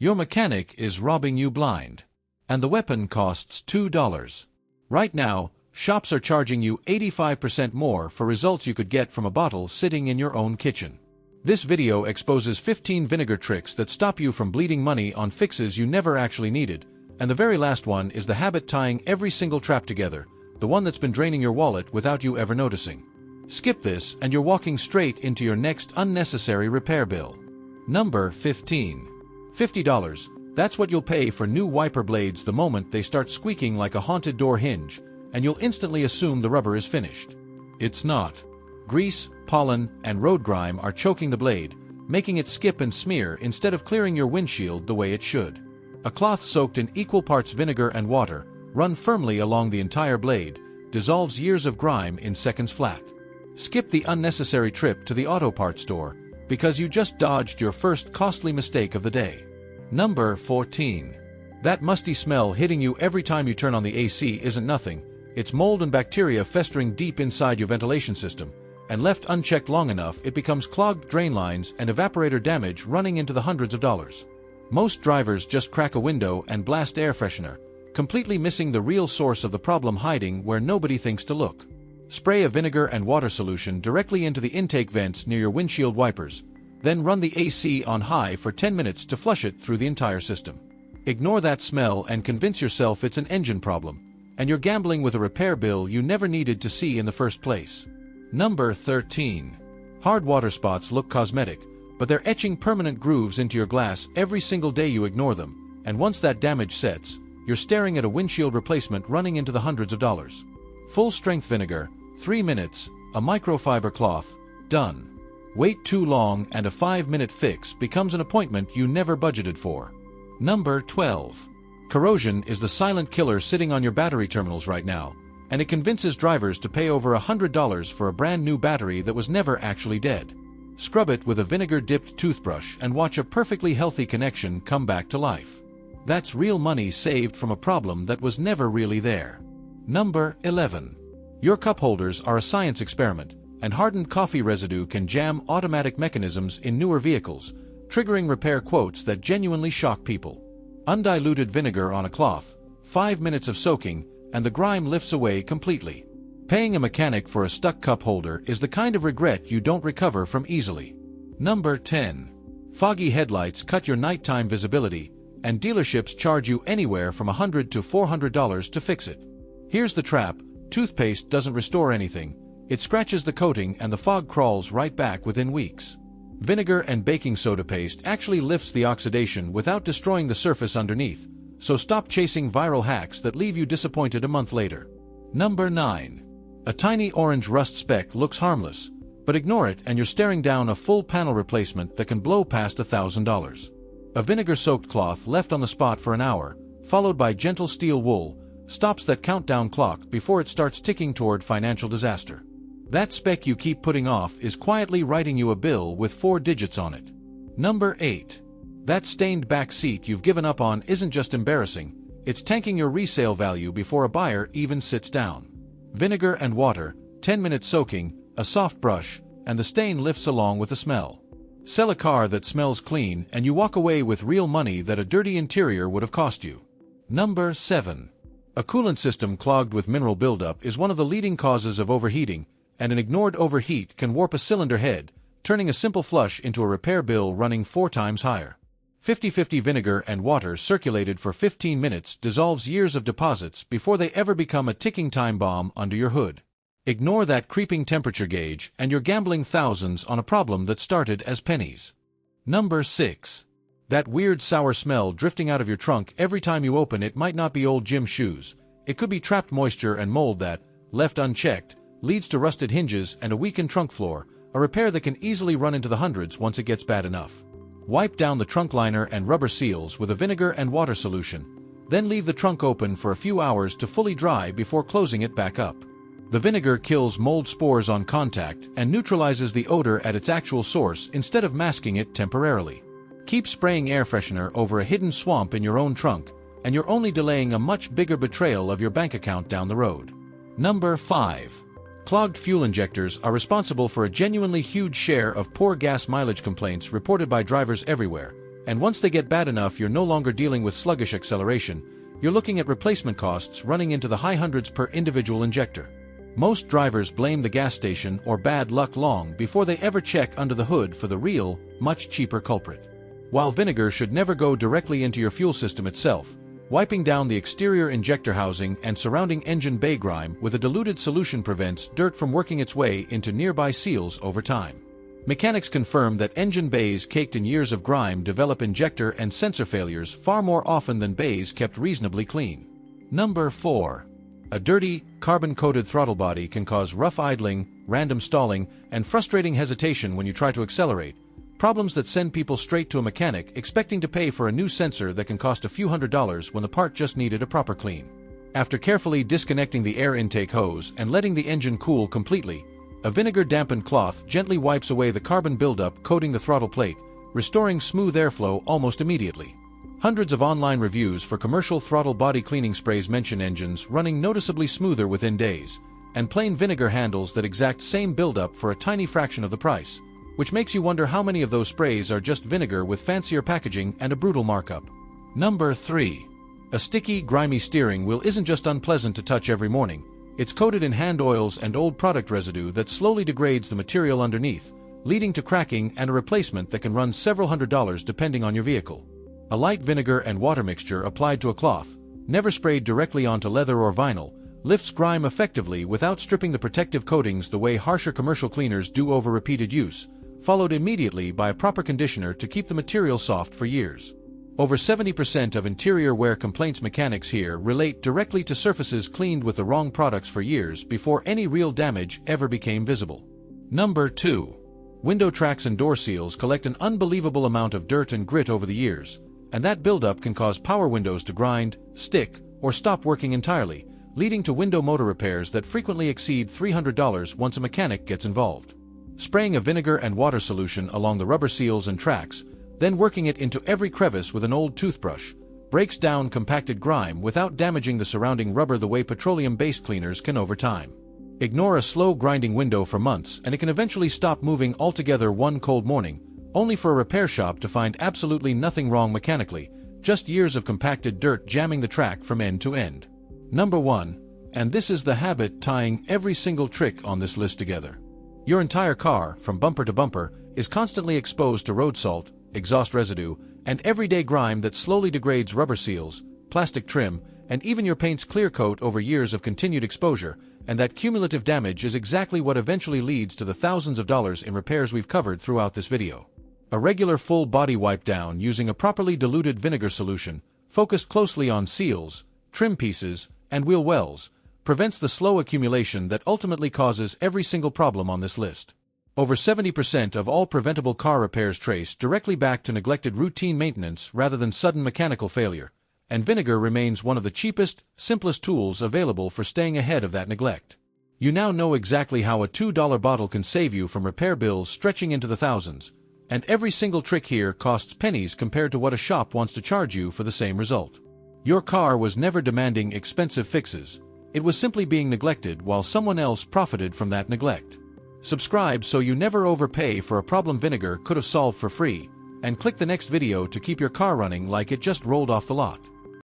Your mechanic is robbing you blind. And the weapon costs $2. Right now, shops are charging you 85% more for results you could get from a bottle sitting in your own kitchen. This video exposes 15 vinegar tricks that stop you from bleeding money on fixes you never actually needed, and the very last one is the habit tying every single trap together, the one that's been draining your wallet without you ever noticing. Skip this and you're walking straight into your next unnecessary repair bill. Number 15. $50. That's what you'll pay for new wiper blades the moment they start squeaking like a haunted door hinge, and you'll instantly assume the rubber is finished. It's not. Grease, pollen, and road grime are choking the blade, making it skip and smear instead of clearing your windshield the way it should. A cloth soaked in equal parts vinegar and water, run firmly along the entire blade, dissolves years of grime in seconds flat. Skip the unnecessary trip to the auto parts store, because you just dodged your first costly mistake of the day. Number 14. That musty smell hitting you every time you turn on the AC isn't nothing. It's mold and bacteria festering deep inside your ventilation system, and left unchecked long enough it becomes clogged drain lines and evaporator damage running into the hundreds of dollars. Most drivers just crack a window and blast air freshener, completely missing the real source of the problem hiding where nobody thinks to look. Spray a vinegar and water solution directly into the intake vents near your windshield wipers, then run the AC on high for 10 minutes to flush it through the entire system. Ignore that smell and convince yourself it's an engine problem, and you're gambling with a repair bill you never needed to see in the first place. Number 13. Hard water spots look cosmetic, but they're etching permanent grooves into your glass every single day you ignore them, and once that damage sets, you're staring at a windshield replacement running into the hundreds of dollars. Full-strength vinegar, 3 minutes, a microfiber cloth, done. Wait too long and a 5-minute fix becomes an appointment you never budgeted for. Number 12. Corrosion is the silent killer sitting on your battery terminals right now, and it convinces drivers to pay over $100 for a brand new battery that was never actually dead. Scrub it with a vinegar-dipped toothbrush and watch a perfectly healthy connection come back to life. That's real money saved from a problem that was never really there. Number 11. Your cup holders are a science experiment, and hardened coffee residue can jam automatic mechanisms in newer vehicles, triggering repair quotes that genuinely shock people. Undiluted vinegar on a cloth, 5 minutes of soaking, and the grime lifts away completely. Paying a mechanic for a stuck cup holder is the kind of regret you don't recover from easily. Number 10. Foggy headlights cut your nighttime visibility, and dealerships charge you anywhere from $100 to $400 to fix it. Here's the trap: toothpaste doesn't restore anything. It scratches the coating and the fog crawls right back within weeks. Vinegar and baking soda paste actually lifts the oxidation without destroying the surface underneath, so stop chasing viral hacks that leave you disappointed a month later. Number 9. A tiny orange rust speck looks harmless, but ignore it and you're staring down a full panel replacement that can blow past $1,000. A vinegar-soaked cloth left on the spot for an hour, followed by gentle steel wool, stops that countdown clock before it starts ticking toward financial disaster. That speck you keep putting off is quietly writing you a bill with 4 digits on it. Number 8. That stained back seat you've given up on isn't just embarrassing, it's tanking your resale value before a buyer even sits down. Vinegar and water, 10 minutes soaking, a soft brush, and the stain lifts along with the smell. Sell a car that smells clean and you walk away with real money that a dirty interior would have cost you. Number 7. A coolant system clogged with mineral buildup is one of the leading causes of overheating, and an ignored overheat can warp a cylinder head, turning a simple flush into a repair bill running 4 times higher. 50-50 vinegar and water circulated for 15 minutes dissolves years of deposits before they ever become a ticking time bomb under your hood. Ignore that creeping temperature gauge and you're gambling thousands on a problem that started as pennies. Number 6. That weird sour smell drifting out of your trunk every time you open it might not be old gym shoes. It could be trapped moisture and mold that, left unchecked, leads to rusted hinges and a weakened trunk floor, a repair that can easily run into the hundreds once it gets bad enough. Wipe down the trunk liner and rubber seals with a vinegar and water solution, then leave the trunk open for a few hours to fully dry before closing it back up. The vinegar kills mold spores on contact and neutralizes the odor at its actual source instead of masking it temporarily. Keep spraying air freshener over a hidden swamp in your own trunk, and you're only delaying a much bigger betrayal of your bank account down the road. Number 5. Clogged fuel injectors are responsible for a genuinely huge share of poor gas mileage complaints reported by drivers everywhere, And once they get bad enough, you're no longer dealing with sluggish acceleration, you're looking at replacement costs running into the high hundreds per individual injector. Most drivers blame the gas station or bad luck long before they ever check under the hood for the real, much cheaper culprit. While vinegar should never go directly into your fuel system itself, wiping down the exterior injector housing and surrounding engine bay grime with a diluted solution prevents dirt from working its way into nearby seals over time. Mechanics confirm that engine bays caked in years of grime develop injector and sensor failures far more often than bays kept reasonably clean. Number 4. A dirty, carbon-coated throttle body can cause rough idling, random stalling, and frustrating hesitation when you try to accelerate, problems that send people straight to a mechanic expecting to pay for a new sensor that can cost a few $100s when the part just needed a proper clean. After carefully disconnecting the air intake hose and letting the engine cool completely, a vinegar-dampened cloth gently wipes away the carbon buildup coating the throttle plate, restoring smooth airflow almost immediately. Hundreds of online reviews for commercial throttle body cleaning sprays mention engines running noticeably smoother within days, and plain vinegar handles that exact same buildup for a tiny fraction of the price, which makes you wonder how many of those sprays are just vinegar with fancier packaging and a brutal markup. Number 3. A sticky, grimy steering wheel isn't just unpleasant to touch every morning. It's coated in hand oils and old product residue that slowly degrades the material underneath, leading to cracking and a replacement that can run several $100s depending on your vehicle. A light vinegar and water mixture applied to a cloth, never sprayed directly onto leather or vinyl, lifts grime effectively without stripping the protective coatings the way harsher commercial cleaners do over repeated use, followed immediately by a proper conditioner to keep the material soft for years. Over 70% of interior wear complaints mechanics here relate directly to surfaces cleaned with the wrong products for years before any real damage ever became visible. Number 2. Window tracks and door seals collect an unbelievable amount of dirt and grit over the years, and that buildup can cause power windows to grind, stick, or stop working entirely, leading to window motor repairs that frequently exceed $300 once a mechanic gets involved. Spraying a vinegar and water solution along the rubber seals and tracks, then working it into every crevice with an old toothbrush, breaks down compacted grime without damaging the surrounding rubber the way petroleum-based cleaners can over time. Ignore a slow grinding window for months and it can eventually stop moving altogether one cold morning, only for a repair shop to find absolutely nothing wrong mechanically, just years of compacted dirt jamming the track from end to end. Number 1, and this is the habit tying every single trick on this list together. Your entire car, from bumper to bumper, is constantly exposed to road salt, exhaust residue, and everyday grime that slowly degrades rubber seals, plastic trim, and even your paint's clear coat over years of continued exposure, and that cumulative damage is exactly what eventually leads to the thousands of dollars in repairs we've covered throughout this video. A regular full body wipe down using a properly diluted vinegar solution, focused closely on seals, trim pieces, and wheel wells, prevents the slow accumulation that ultimately causes every single problem on this list. Over 70% of all preventable car repairs trace directly back to neglected routine maintenance rather than sudden mechanical failure, and vinegar remains one of the cheapest, simplest tools available for staying ahead of that neglect. You now know exactly how a $2 bottle can save you from repair bills stretching into the thousands, and every single trick here costs pennies compared to what a shop wants to charge you for the same result. Your car was never demanding expensive fixes, it was simply being neglected while someone else profited from that neglect. Subscribe so you never overpay for a problem vinegar could have solved for free, and click the next video to keep your car running like it just rolled off the lot.